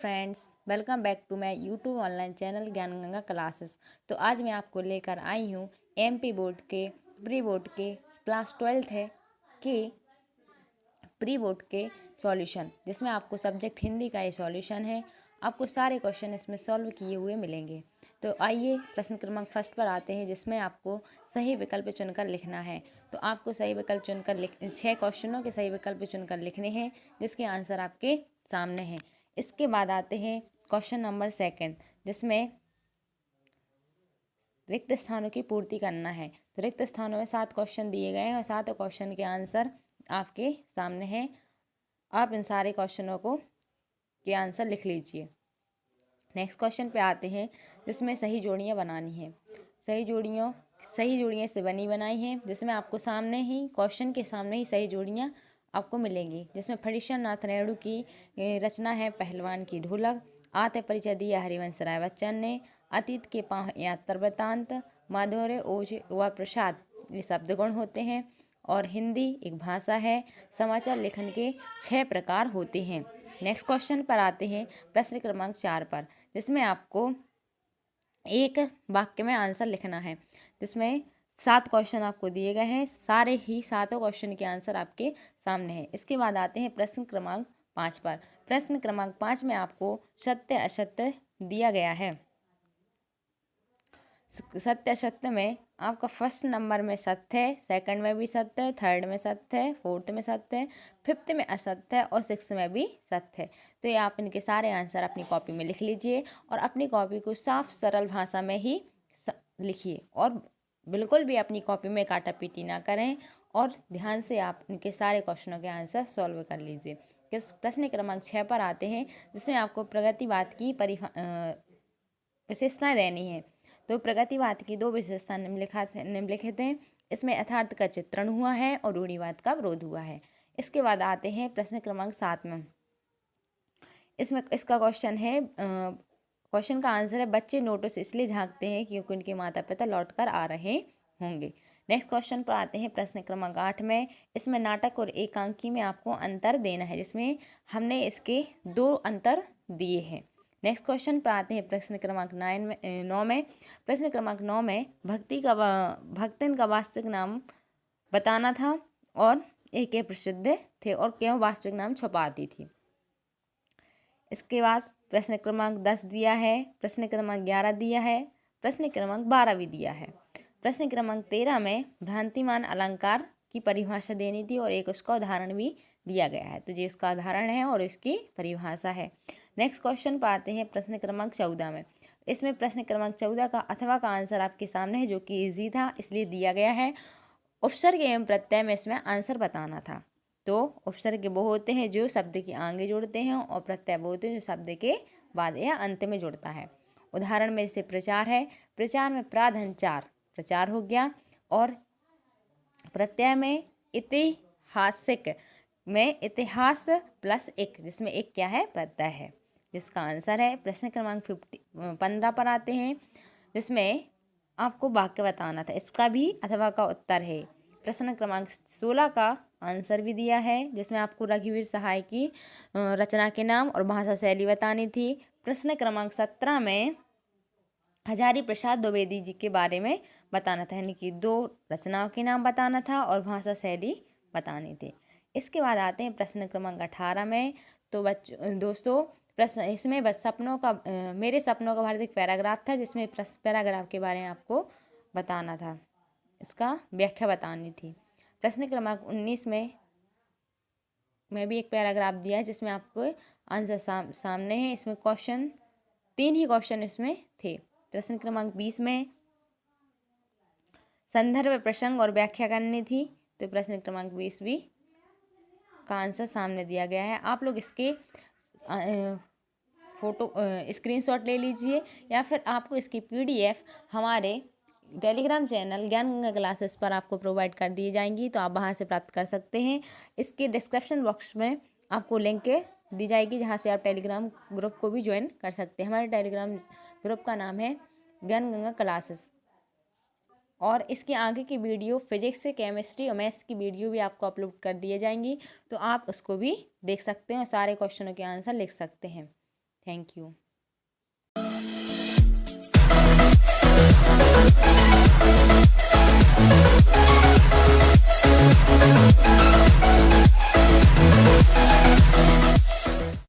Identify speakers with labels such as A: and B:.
A: Friends, welcome back to my YouTube online channel Gyan Ganga classes. तो आज मैं आपको लेकर आई हूँ एमपी बोर्ड के प्री बोर्ड के क्लास 12th है कि प्री बोर्ड के सॉल्यूशन, जिसमें आपको सब्जेक्ट हिंदी का ये सॉल्यूशन है। आपको सारे क्वेश्चन इसमें सॉल्व किए हुए मिलेंगे। तो आइए प्रश्न क्रमांक फर्स्ट पर आते हैं, जिसमें आपको सही विकल्प चुनकर लिखना है। तो आपको सही विकल्प चुनकर 6 क्वेश्चनों के सही विकल्प चुनकर लिखने हैं, जिसके आंसर आपके सामने हैं। इसके बाद आते हैं क्वेश्चन नंबर 2, जिसमें रिक्त स्थानों की पूर्ति करना है। तो रिक्त स्थानों में 7 क्वेश्चन दिए गए हैं और 7 क्वेश्चन के आंसर आपके सामने हैं। आप इन सारे क्वेश्चनों के आंसर लिख लीजिए। नेक्स्ट क्वेश्चन पे आते हैं, जिसमें सही जोड़ियाँ बनानी हैं। सही जोड़ियाँ से बनाई हैं, जिसमें आपको सामने ही क्वेश्चन के सामने ही सही जोड़ियाँ आपको मिलेंगी। जिसमें फणीश्वर नाथ रेणु की रचना है पहलवान की ढोलक। आत्म परिचय दिया हरिवंश राय बच्चन ने। अतीत के यात्रा वृत्तांत, माधुर्य, ओज व प्रसाद, ये शब्द गुण होते हैं। और हिंदी एक भाषा है। समाचार लेखन के 6 प्रकार होते हैं। नेक्स्ट क्वेश्चन पर आते हैं प्रश्न क्रमांक 4 पर, जिसमें आपको एक वाक्य में आंसर लिखना है। जिसमें 7 क्वेश्चन आपको दिए गए हैं, सारे ही 7 क्वेश्चन के आंसर आपके सामने हैं। इसके बाद आते हैं प्रश्न क्रमांक 5 पर। प्रश्न क्रमांक 5 में आपको सत्य असत्य दिया गया है। सत्य असत्य में आपका फर्स्ट नंबर में सत्य है, सेकंड में भी सत्य है, थर्ड में सत्य है, फोर्थ में सत्य है, फिफ्थ में असत्य है और सिक्स्थ में भी सत्य है। तो ये आप इनके सारे आंसर अपनी कॉपी में लिख लीजिए और अपनी कॉपी को साफ सरल भाषा में ही लिखिए और बिल्कुल भी अपनी कॉपी में काटा पीटी ना करें और ध्यान से आप इनके सारे क्वेश्चनों के आंसर सॉल्व कर लीजिए। प्रश्न क्रमांक 6 पर आते हैं, जिसमें आपको प्रगतिवाद की विशेषताएं देनी है। तो प्रगतिवाद की 2 विशेषता निम्नलिखित हैं। इसमें यथार्थ का चित्रण हुआ है और रूढ़िवाद का विरोध हुआ है। इसके बाद आते हैं प्रश्न क्रमांक 7 में। इसमें इसका क्वेश्चन है, क्वेश्चन का आंसर है बच्चे नोटों से इसलिए झांकते हैं क्योंकि उनके माता पिता लौट कर आ रहे होंगे। नेक्स्ट क्वेश्चन पर आते हैं प्रश्न क्रमांक 8 में। इसमें नाटक और एकांकी में आपको अंतर देना है, जिसमें हमने इसके 2 अंतर दिए हैं। नेक्स्ट क्वेश्चन पर आते हैं प्रश्न क्रमांक 9 में। प्रश्न क्रमांक 9 में भक्तिन का वास्तविक नाम बताना था और एक प्रसिद्ध थे और क्यों वास्तविक नाम छुपाती थी। इसके बाद प्रश्न क्रमांक 10 दिया है, प्रश्न क्रमांक 11 दिया है, प्रश्न क्रमांक 12 भी दिया है। प्रश्न क्रमांक 13 में भ्रांतिमान अलंकार की परिभाषा देनी थी और एक उसका उदाहरण भी दिया गया है। तो ये उसका उदाहरण है और इसकी परिभाषा है। नेक्स्ट क्वेश्चन पर आते हैं प्रश्न क्रमांक 14 में। इसमें प्रश्न क्रमांक 14 का अथवा का आंसर आपके सामने है, जो कि इजी था इसलिए दिया गया है। उपसर्ग एवं प्रत्यय में इसमें आंसर बताना था। तो उपसर्ग वो होते हैं जो शब्द के आगे जुड़ते हैं और प्रत्यय वो होते हैं जो शब्द के बाद या अंत में जुड़ता है। उदाहरण में से प्रचार है, प्रचार में प्राधनचार प्रचार हो गया। और प्रत्यय में ऐतिहासिक में इतिहास प्लस एक, जिसमें एक क्या है, प्रत्यय है, जिसका आंसर है। प्रश्न क्रमांक 15 पर आते हैं, जिसमें आपको वाक्य बताना था, इसका भी अथवा का उत्तर है। प्रश्न क्रमांक 16 का आंसर भी दिया है, जिसमें आपको रघुवीर सहाय की रचना के नाम और भाषा शैली बतानी थी। प्रश्न क्रमांक 17 में हजारी प्रसाद द्विवेदी जी के बारे में बताना था, यानी कि 2 रचनाओं के नाम बताना था और भाषा शैली बतानी थी। इसके बाद आते हैं प्रश्न क्रमांक 18 में। तो दोस्तों प्रश्न इसमें बस मेरे सपनों का भारत एक पैराग्राफ था, जिसमें पैराग्राफ के बारे में आपको बताना था, इसका व्याख्या बतानी थी। प्रश्न क्रमांक 19 में भी एक पैराग्राफ दिया है, जिसमें आपको आंसर सामने है। इसमें 3 ही क्वेश्चन इसमें थे। प्रश्न क्रमांक 20 में संदर्भ, प्रसंग और व्याख्या करनी थी। तो प्रश्न क्रमांक 20 भी का आंसर सामने दिया गया है। आप लोग इसके फोटो स्क्रीनशॉट ले लीजिए या फिर आपको इसकी PDF हमारे Telegram channel Gyan Ganga classes पर आपको प्रोवाइड कर दी जाएंगी, तो आप वहां से प्राप्त कर सकते हैं। इसके डिस्क्रिप्शन बॉक्स में आपको लिंक दी जाएगी, जहां से आप टेलीग्राम ग्रुप को भी ज्वाइन कर सकते हैं। हमारे टेलीग्राम ग्रुप का नाम है ज्ञान गंगा क्लासेस। और इसके आगे की वीडियो फिजिक्स, केमिस्ट्री और मैथ्स की वीडियो भी आपको अपलोड कर दिए जाएंगी, तो आप उसको भी देख सकते हैं और सारे क्वेश्चनों के आंसर लिख सकते हैं। Thank you.